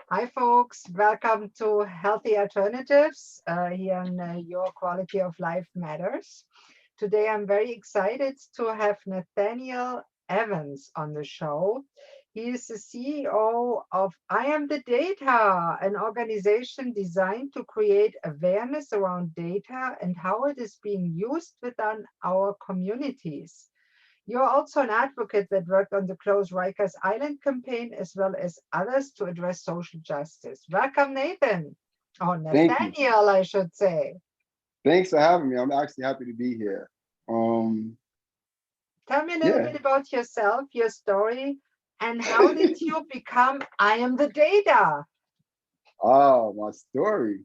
Hi, folks. Welcome to Healthy Alternatives here on Your Quality of Life Matters. Today, I'm very excited to have Nathaniel Evans on the show. He is the CEO of I Am the Data, an organization designed to create awareness around data and how it is being used within our communities. You're also an advocate that worked on the Close Rikers Island campaign as well as others to address social justice. Welcome, Nathan. Or Thank you. Nathaniel, I should say. Thanks for having me. I'm actually happy to be here. Um, Tell me a little yeah. bit about yourself, your story, and how did you become I am the data? Oh, my story.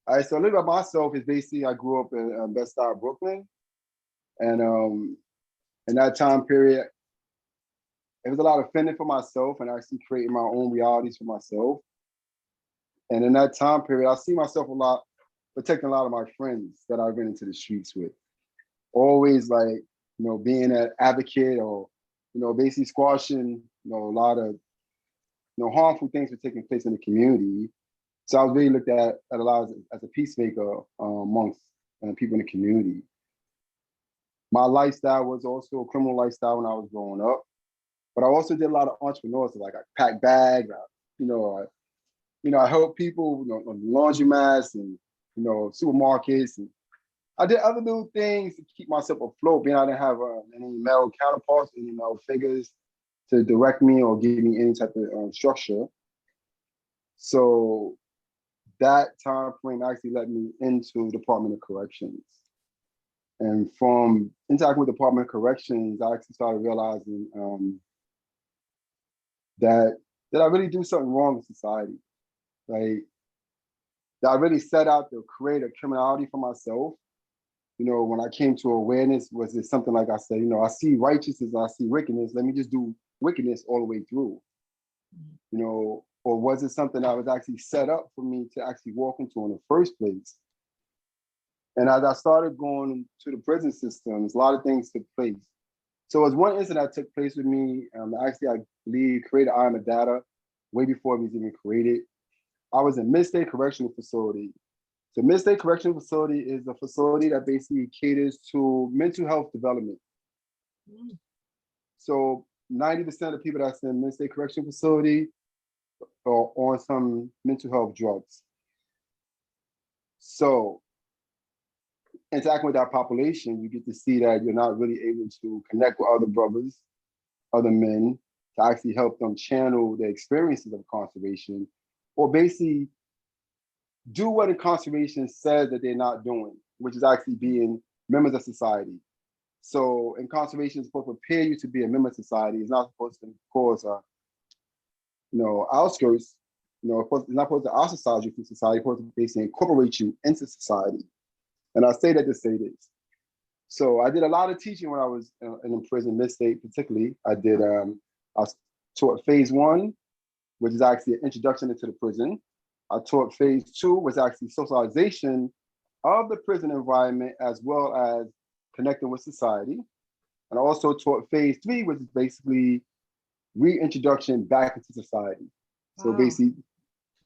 All right, so a little about myself is basically I grew up in Bed-Stuy, Brooklyn, and in that time period, it was a lot of fending for myself and actually creating my own realities for myself. And in that time period, I see myself a lot protecting a lot of my friends that I've been into the streets with. Always like, being an advocate or, basically squashing, a lot of, harmful things were taking place in the community. So I was really looked at a lot as a peacemaker amongst people in the community. My lifestyle was also a criminal lifestyle when I was growing up, but I also did a lot of entrepreneurs. So like I packed bags, I helped people, on laundromats and supermarkets, and I did other little things to keep myself afloat. Being I didn't have any male counterparts, any male figures to direct me or give me any type of structure. So that time frame actually led me into Department of Corrections. And from interacting with Department of Corrections, I actually started realizing that I really do something wrong in society. Like that I really set out to create a criminality for myself. When I came to awareness, was it something like I said, I see righteousness, I see wickedness. Let me just do wickedness all the way through. Or was it something that was actually set up for me to actually walk into in the first place? And as I started going to the prison systems, a lot of things took place. So it was one incident that took place with me. Actually, I believe created I Am a Data way before it was even created. I was in Mid-State Correctional Facility. So Mid-State Correctional Facility is a facility that basically caters to mental health development. Mm. So 90% of the people that's in Mid-State Correctional Facility are on some mental health drugs. So interacting with that population, you get to see that you're not really able to connect with other brothers, other men, to actually help them channel the experiences of incarceration, or basically do what incarceration says that they're not doing, which is actually being members of society. So incarceration is supposed to prepare you to be a member of society. It's not supposed to cause, outskirts. It's not supposed to ostracize you from society. It's supposed to basically incorporate you into society. And I say that to say this. So I did a lot of teaching when I was in prison, Mid-State particularly. I taught phase one, which is actually an introduction into the prison. I taught phase two, was actually socialization of the prison environment as well as connecting with society. And I also taught phase three, which is basically reintroduction back into society. So Wow. basically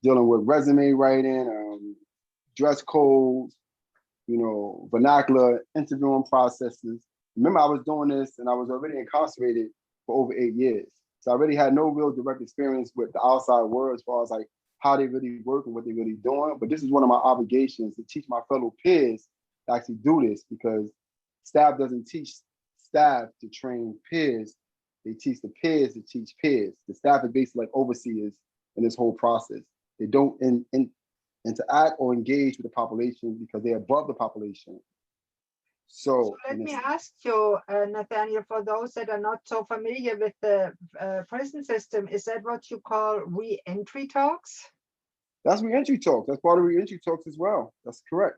dealing with resume writing, dress codes, vernacular interviewing processes. Remember, I was doing this and I was already incarcerated for over 8 years. So I really had no real direct experience with the outside world as far as like how they really work and what they're really doing. But this is one of my obligations to teach my fellow peers to actually do this, because staff doesn't teach staff to train peers. They teach the peers to teach peers. The staff is basically like overseers in this whole process. They don't interact or engage with the population because they're above the population. So So, let and me it's, ask you, Nathaniel, for those that are not so familiar with the prison system, is that what you call re-entry talks? that's reentry talks. That's part of reentry talks as well. That's correct.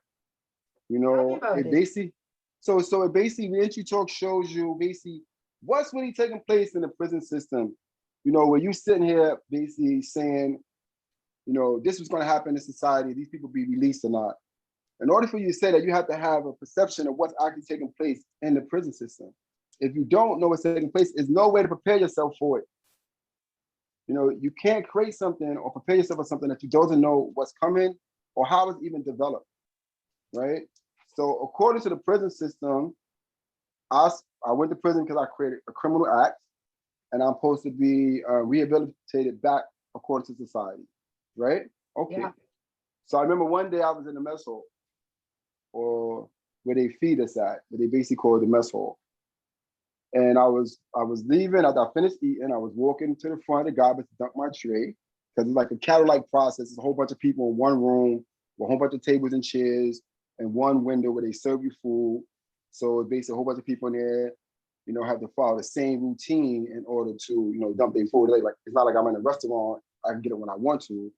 Tell me about It it. basically, so it basically reentry talk shows you basically what's really taking place in the prison system. Where you sitting here basically saying, this was going to happen in society. These people be released or not. In order for you to say that, you have to have a perception of what's actually taking place in the prison system. If you don't know what's taking place, there's no way to prepare yourself for it. You can't create something or prepare yourself for something that you don't know what's coming or how it's even developed, right? So according to the prison system, I went to prison because I created a criminal act, and I'm supposed to be rehabilitated back according to society, right? Okay. Yeah. So I remember one day I was in the mess hall, or where they feed us at, where they basically call it the mess hall. And I was leaving after I finished eating. I was walking to the front of the garbage to dump my tray because it's like a cattle-like process. It's a whole bunch of people in one room with a whole bunch of tables and chairs and one window where they serve you food. So it's basically a whole bunch of people in there, have to follow the same routine in order to, dump their food. Like it's not like I'm in a restaurant. I can get it when I want to.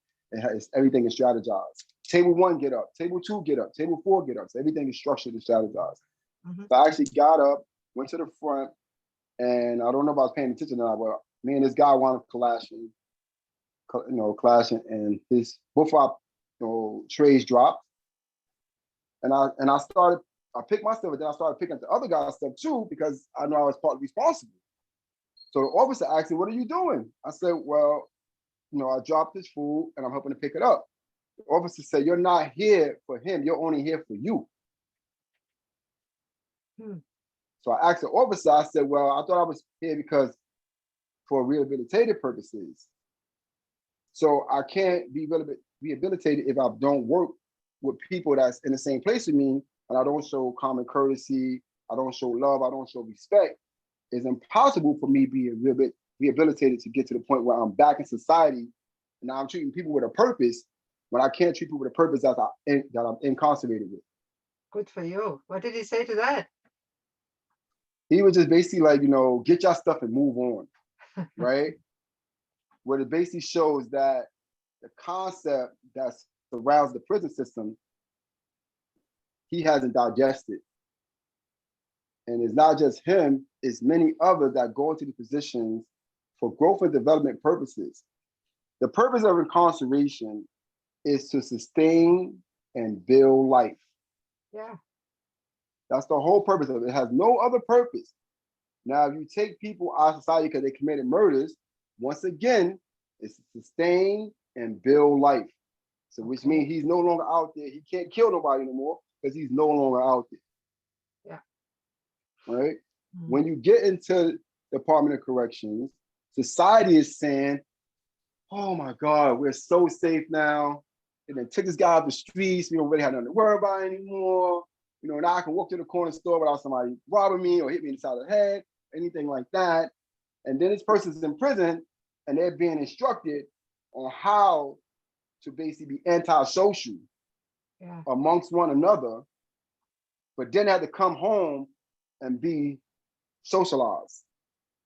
Everything is strategized. Table one, get up. Table two, get up. Table four, get up. So everything is structured and strategized. Hmm. So I actually got up, went to the front, and I don't know if I was paying attention or not, but me and this guy wound up clashing, and both our trays dropped. I picked my stuff, and then I started picking up the other guy's stuff too, because I know I was partly responsible. So the officer asked me, "What are you doing?" I said, "Well, I dropped this food and I'm helping to pick it up." The officer said, "You're not here for him, you're only here for you." Hmm. So I asked the officer, I said, "Well, I thought I was here because for rehabilitative purposes. So I can't be rehabilitated if I don't work with people that's in the same place with me, and I don't show common courtesy, I don't show love, I don't show respect. It's impossible for me being rehabilitated to get to the point where I'm back in society and now I'm treating people with a purpose when I can't treat people with a purpose that I'm incarcerated with." Good for you. What did he say to that? He was just basically like, get your stuff and move on, right? Where it basically shows that the concept that surrounds the prison system, he hasn't digested. And it's not just him, it's many others that go into the positions for growth and development purposes. The purpose of incarceration is to sustain and build life. Yeah. That's the whole purpose of it. It has no other purpose. Now, if you take people out of society because they committed murders, once again, it's to sustain and build life. So which means he's no longer out there. He can't kill nobody anymore because he's no longer out there. Yeah. Right? Mm. When you get into the Department of Corrections, society is saying, "Oh my God, we're so safe now. And then took this guy off the streets. We don't really have nothing to worry about anymore. Now I can walk to the corner store without somebody robbing me or hit me in the side of the head, anything like that." And then this person's in prison and they're being instructed on how to basically be antisocial amongst one another, but then have to come home and be socialized.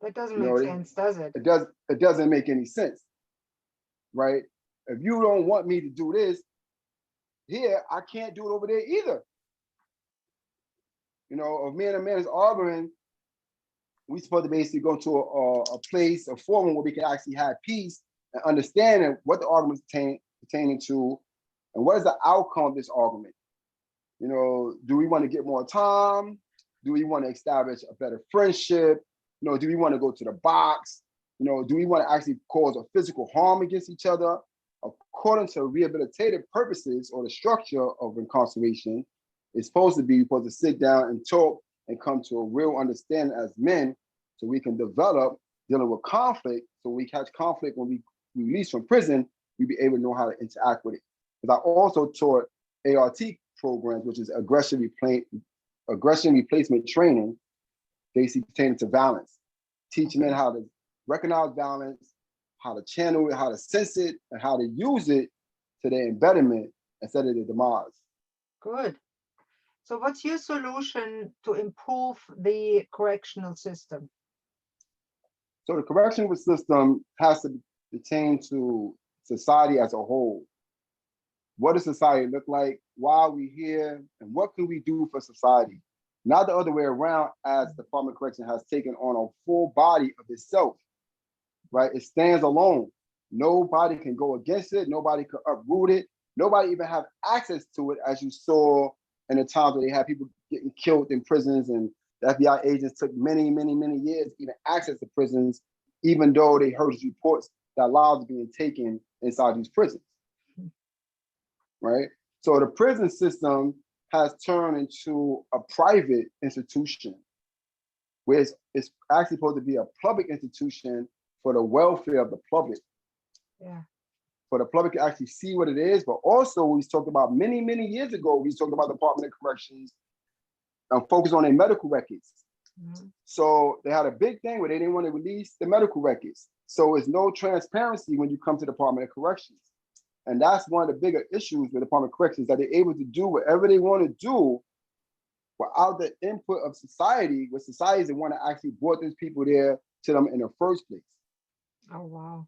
That doesn't make sense, does it? It doesn't make any sense, right? If you don't want me to do this here, I can't do it over there either. If me and a man is arguing, we supposed to basically go to a place, a forum where we can actually have peace and understanding what the argument is pertaining to and what is the outcome of this argument. Do we want to get more time? Do we want to establish a better friendship? Do we want to go to the box? Do we want to actually cause a physical harm against each other? According to rehabilitative purposes or the structure of incarceration, it's supposed to sit down and talk and come to a real understanding as men so we can develop dealing with conflict. So we catch conflict when we release from prison, we be able to know how to interact with it. Because I also taught ART programs, which is aggression replacement training, basically pertaining to violence. Teach men how to recognize violence, how to channel it, how to sense it, and how to use it to their embedment instead of their demise. Good. So what's your solution to improve the correctional system? So the correctional system has to pertain to society as a whole. What does society look like? Why are we here? And what can we do for society? Not the other way around, as the Department of Correction has taken on a full body of itself, right? It stands alone. Nobody can go against it. Nobody can uproot it. Nobody even have access to it, as you saw in the times where they had people getting killed in prisons, and the FBI agents took many, many, many years to even access the prisons, even though they heard reports that lives are being taken inside these prisons, right? So the prison system has turned into a private institution, where it's actually supposed to be a public institution for the welfare of the public, Yeah. for the public to actually see what it is. But also, we talked about many years ago, we talked about the Department of Corrections and focus on their medical records. Mhm. So they had a big thing where they didn't want to release the medical records. So it's no transparency when you come to the Department of Corrections. And that's one of the bigger issues with the Department of Corrections, that they're able to do whatever they want to do without the input of society, with societies that want to actually brought these people there to them in the first place. Oh, wow.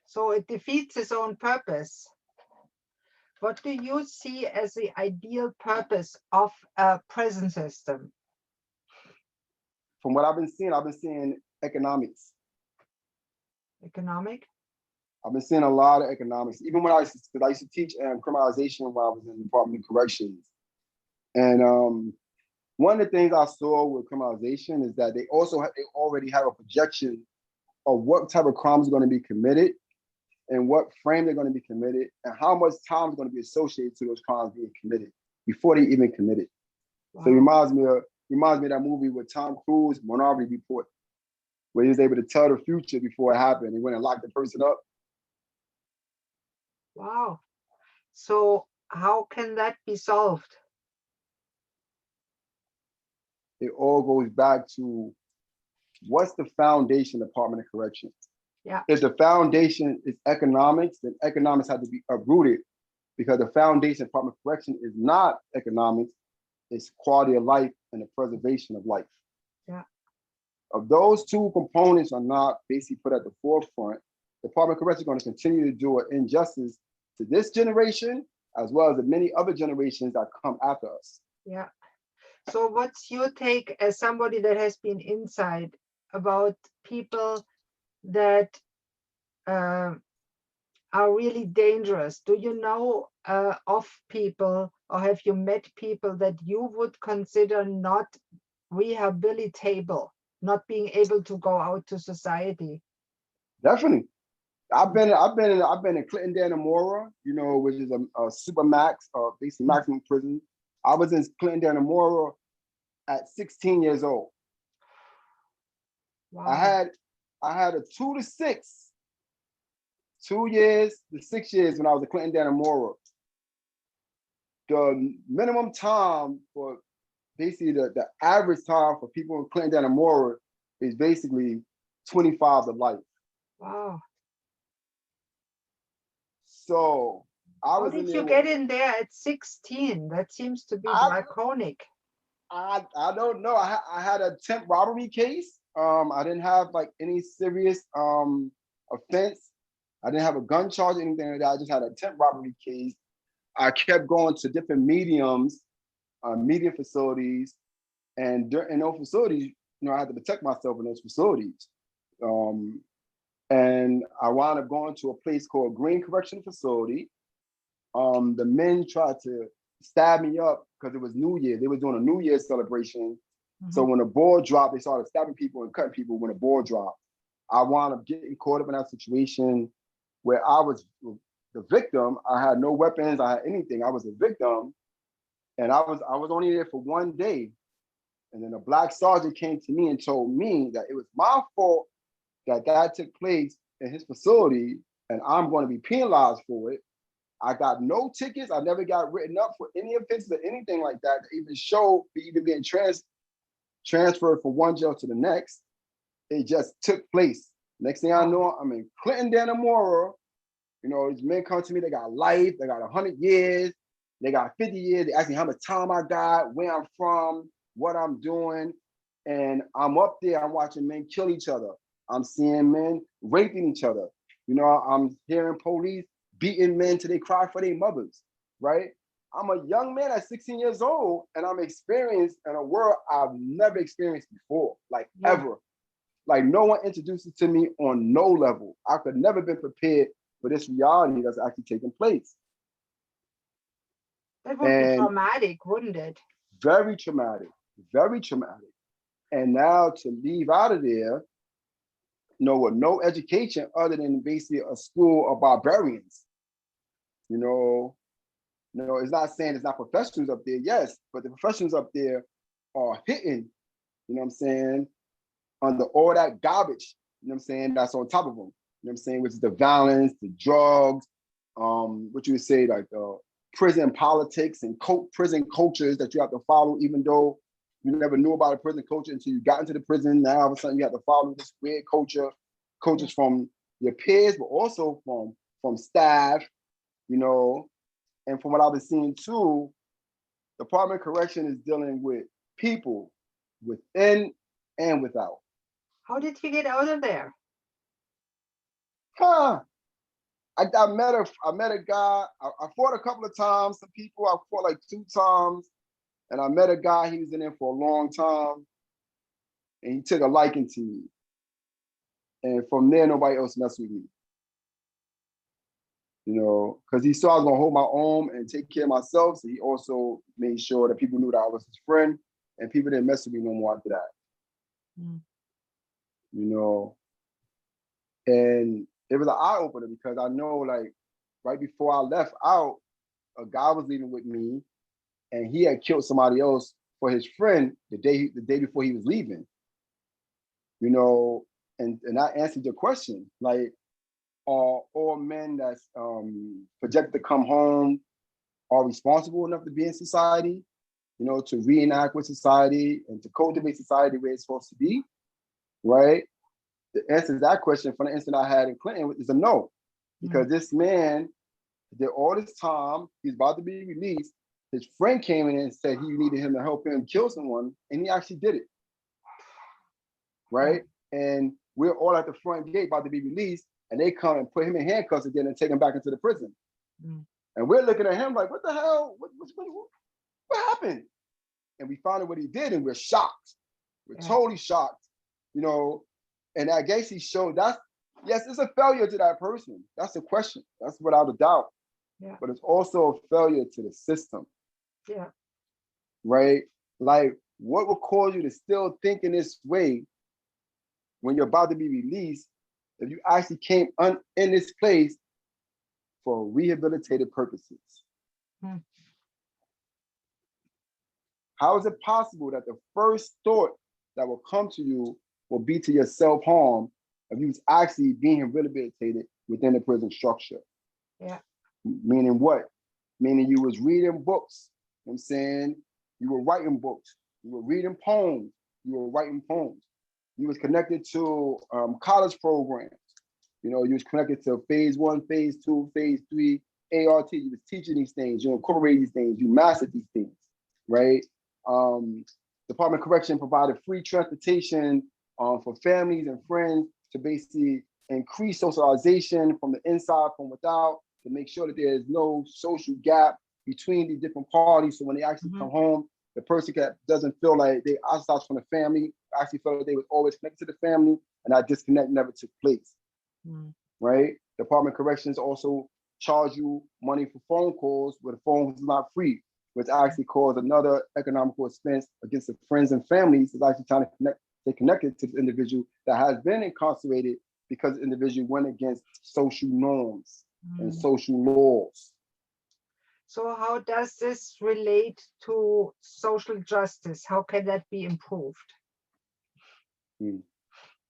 So it defeats its own purpose. What do you see as the ideal purpose of a prison system? From what I've been seeing economics. Economic? I've been seeing a lot of economics. Even when because I used to teach criminalization while I was in the Department of Corrections. And one of the things I saw with criminalization is that they already have a projection of what type of crimes are going to be committed and what frame they're going to be committed and how much time is going to be associated to those crimes being committed before they even committed. Wow. So it reminds me of that movie with Tom Cruise, Minority Report, where he was able to tell the future before it happened. He went and locked the person up. Wow. So how can that be solved? It all goes back to what's the foundation of Department of Corrections. Yeah. If the foundation is economics, then economics has to be uprooted, because the foundation of Department of Corrections is not economics, it's quality of life and the preservation of life. Yeah. If those two components are not basically put at the forefront, the Department of Corrections is going to continue to do an injustice to this generation, as well as the many other generations that come after us. Yeah. So what's your take as somebody that has been inside about people that are really dangerous? Do you know of people, or have you met people that you would consider not rehabilitable, not being able to go out to society? Definitely. I've been in Clinton Dannemora, which is a super max, basically maximum prison. I was in Clinton Dannemora at 16 years old. Wow. I had a 2 years to 6 years when I was at Clinton Dannemora. The minimum time for basically the average time for people in Clinton Dannemora is basically 25 to life. Wow. So How did you get in there at 16? That seems to be draconic. I don't know. I had a attempt robbery case. I didn't have like any serious offense. I didn't have a gun charge or anything like that. I just had an attempt robbery case. I kept going to different medium facilities, and in those facilities, I had to protect myself in those facilities. And I wound up going to a place called Green Correctional Facility. The men tried to stab me up because it was New Year. They were doing a New Year's celebration. Mm-hmm. So when the ball dropped, they started stabbing people and cutting people when the ball dropped. I wound up getting caught up in that situation where I was the victim. I had no weapons. I had anything. I was a victim. And I was only there for one day. And then a black sergeant came to me and told me that it was my fault that took place in his facility, and I'm going to be penalized for it. I got no tickets. I never got written up for any offenses or anything like that to even show for even being transferred from one jail to the next. It just took place. Next thing I know, I'm in Clinton Dannemora. These men come to me, they got life, they got 100 years, they got 50 years. They ask me how much time I got, where I'm from, what I'm doing. And I'm up there, I'm watching men kill each other. I'm seeing men raping each other. I'm hearing police beating men till they cry for their mothers, right? I'm a young man at 16 years old, and I'm experienced in a world I've never experienced before, ever. Like no one introduced it to me on no level. I could never been prepared for this reality that's actually taking place. That would be traumatic, wouldn't it? Very traumatic, very traumatic. And now to leave out of there, with no education other than basically a school of barbarians. You know, it's not saying it's not professionals up there, yes, but the professionals up there are hitting, what I'm saying, under all that garbage, what I'm saying, that's on top of them. What I'm saying, which is the violence, the drugs, what you would say, like prison politics and prison cultures that you have to follow, even though you never knew about a prison culture until you got into the prison. Now all of a sudden you have to follow this weird cultures from your peers, but also from staff, and from what I've been seeing too, Department of Correction is dealing with people within and without. How did you get out of there? Huh. I met a guy. I fought a couple of times. Some people I fought like 2 times, and I met a guy. He was in there for a long time, and he took a liking to me. And from there, nobody else messed with me. Because he saw I was gonna hold my own and take care of myself. So he also made sure that people knew that I was his friend, and people didn't mess with me no more after that. Mm. And it was an eye opener because I know, like, right before I left out, a guy was leaving with me, and he had killed somebody else for his friend the day before he was leaving. And that answered your question. Like, are all men that's projected to come home are responsible enough to be in society, to reenact with society and to cultivate society where it's supposed to be, right? The answer to that question from the incident I had in Clinton is a no, because this man did all this time, he's about to be released. His friend came in and said he needed him to help him kill someone, and he actually did it, right? And we're all at the front gate about to be released, and they come and put him in handcuffs again and take him back into the prison. And we're looking at him like, what the hell? What happened? And we found out what he did, and we're shocked. We're totally shocked, and I guess he showed yes, it's a failure to that person. That's a question. That's without a doubt. Yeah. But it's also a failure to the system. Yeah. Right? Like, what will cause you to still think in this way when you're about to be released if you actually came in this place for rehabilitative purposes? How is it possible that the first thought that will come to you will be to your self-harm if you was actually being rehabilitated within the prison structure? Yeah. Meaning what? Meaning you was reading books. I'm saying you were writing books. You were reading poems. You were writing poems. You was connected to college programs. You was connected to phase 1, phase 2, phase 3, ART. You was teaching these things. You incorporated these things. You mastered these things, right? Department of Correction provided free transportation for families and friends to basically increase socialization from the inside, from without, to make sure that there is no social gap between the different parties. So when they actually come home, the person doesn't feel like they ostracized from the family, actually felt like they was always connected to the family, and that disconnect never took place, right? Department of Corrections also charge you money for phone calls where the phone is not free, which actually caused another economical expense against the friends and families that's actually trying to stay connected to the individual that has been incarcerated because the individual went against social norms and social laws. So how does this relate to social justice? How can that be improved?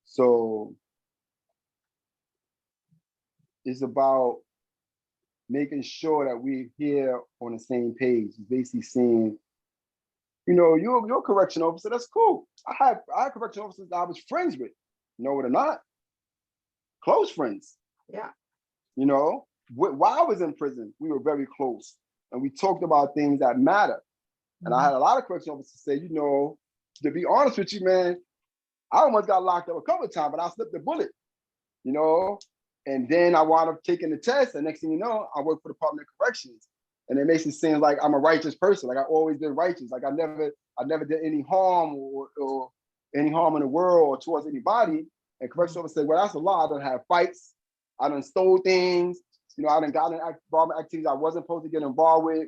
So it's about making sure that we're here on the same page. Basically saying, you're a correction officer, that's cool. I had correction officers that I was friends with. Know it or not? Close friends. Yeah. While I was in prison, we were very close. And we talked about things that matter. And I had a lot of correction officers say, to be honest with you, man, I almost got locked up a couple of times, but I slipped the bullet, And then I wound up taking the test. And next thing you know, I work for the Department of Corrections. And it makes it seem like I'm a righteous person. Like I've always been righteous. Like I never did any harm or any harm in the world or towards anybody. And correction officer said, well, that's a lie. I done have fights. I done stole things. I done got involved in activities I wasn't supposed to get involved with.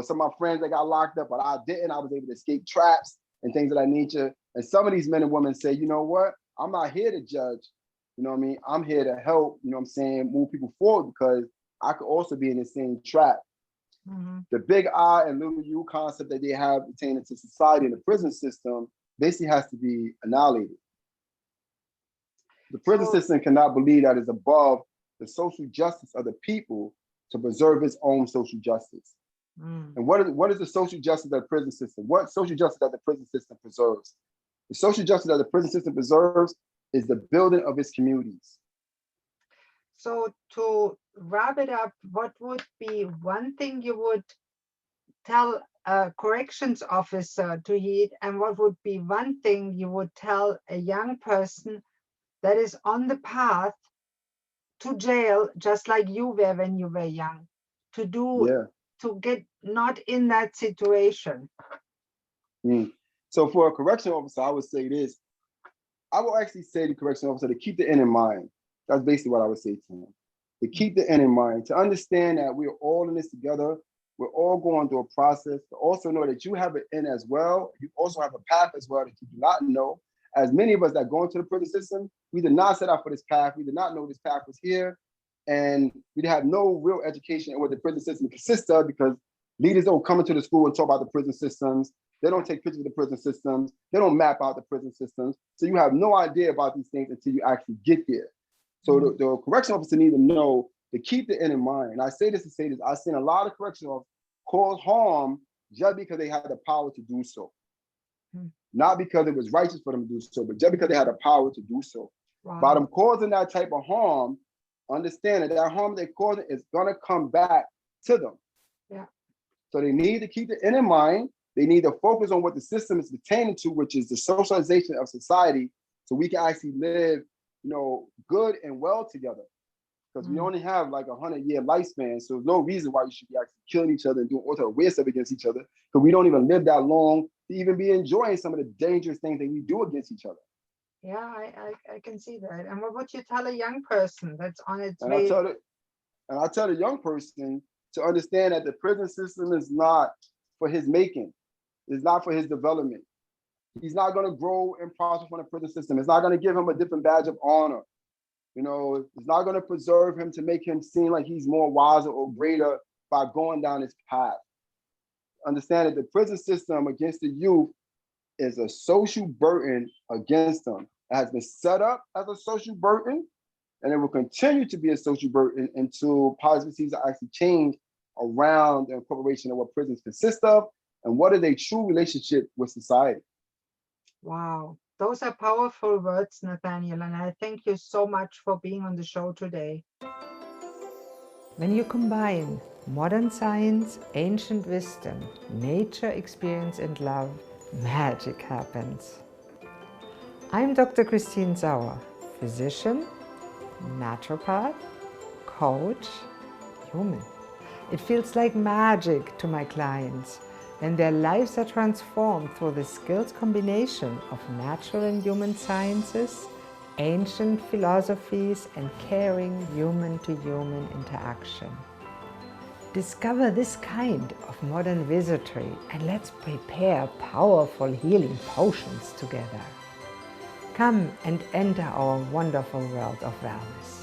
Some of my friends that got locked up, but I didn't. I was able to escape traps and things of that nature. And some of these men and women say, you know what? I'm not here to judge. You know what I mean? I'm here to help, you know what I'm saying, move people forward because I could also be in the same trap. Mm-hmm. The big I and little u concept that they have pertaining to society and the prison system basically has to be annihilated. The prison So, system cannot believe that it's above the social justice of the people to preserve its own social justice. mm. And what is the social justice of the prison system? What social justice that the prison system preserves? The social justice that the prison system preserves is the building of its communities. So to wrap it up, what would be one thing you would tell a corrections officer to heed, and what would be one thing you would tell a young person that is on the path to jail, just like you were when you were young, to do, Yeah. to get not in that situation? Mm. So for a correction officer, I would say this. I will actually say to correction officer to keep the end in mind. That's basically what I would say to him. To keep the end in mind, to understand that we're all in this together. We're all going through a process. To also know that you have an end as well. You also have a path as well that you do not know. As many of us that go into the prison system, we did not set out for this path. We did not know this path was here. And we have no real education in what the prison system consists of because leaders don't come into the school and talk about the prison systems. They don't take pictures of the prison systems. They don't map out the prison systems. So you have no idea about these things until you actually get there. So the correction officer needs to know to keep the end in mind. And I say this to say this. I've seen a lot of correction officers cause harm just because they had the power to do so. Not because it was righteous for them to do so, but just because they had the power to do so. Wow. By them causing that type of harm, understand that harm they're causing is going to come back to them. Yeah. So they need to keep the end in mind. They need to focus on what the system is pertaining to, which is the socialization of society, so we can actually live, good and well together. Because we only have like 100-year lifespan, so there's no reason why you should be actually killing each other and doing all type of weird stuff against each other. Because we don't even live that long to even be enjoying some of the dangerous things that we do against each other. Yeah, I can see that. And what would you tell a young person that's on its And I way? tell the young person to understand that the prison system is not for his making. It's not for his development. He's not going to grow and prosper from the prison system. It's not going to give him a different badge of honor. It's not going to preserve him to make him seem like he's more wiser or greater by going down this path. Understand that the prison system against the youth is a social burden against them. It has been set up as a social burden, and it will continue to be a social burden until policies are actually changed around the incorporation of what prisons consist of and what is a true relationship with society. Wow, those are powerful words, Nathaniel, and I thank you so much for being on the show today. When you combine modern science, ancient wisdom, nature experience, and love, magic happens. I'm Dr. Christine Sauer, physician, naturopath, coach, human. It feels like magic to my clients when their lives are transformed through the skills combination of natural and human sciences, ancient philosophies, and caring human-to-human interaction. Discover this kind of modern wizardry and let's prepare powerful healing potions together. Come and enter our wonderful world of wellness.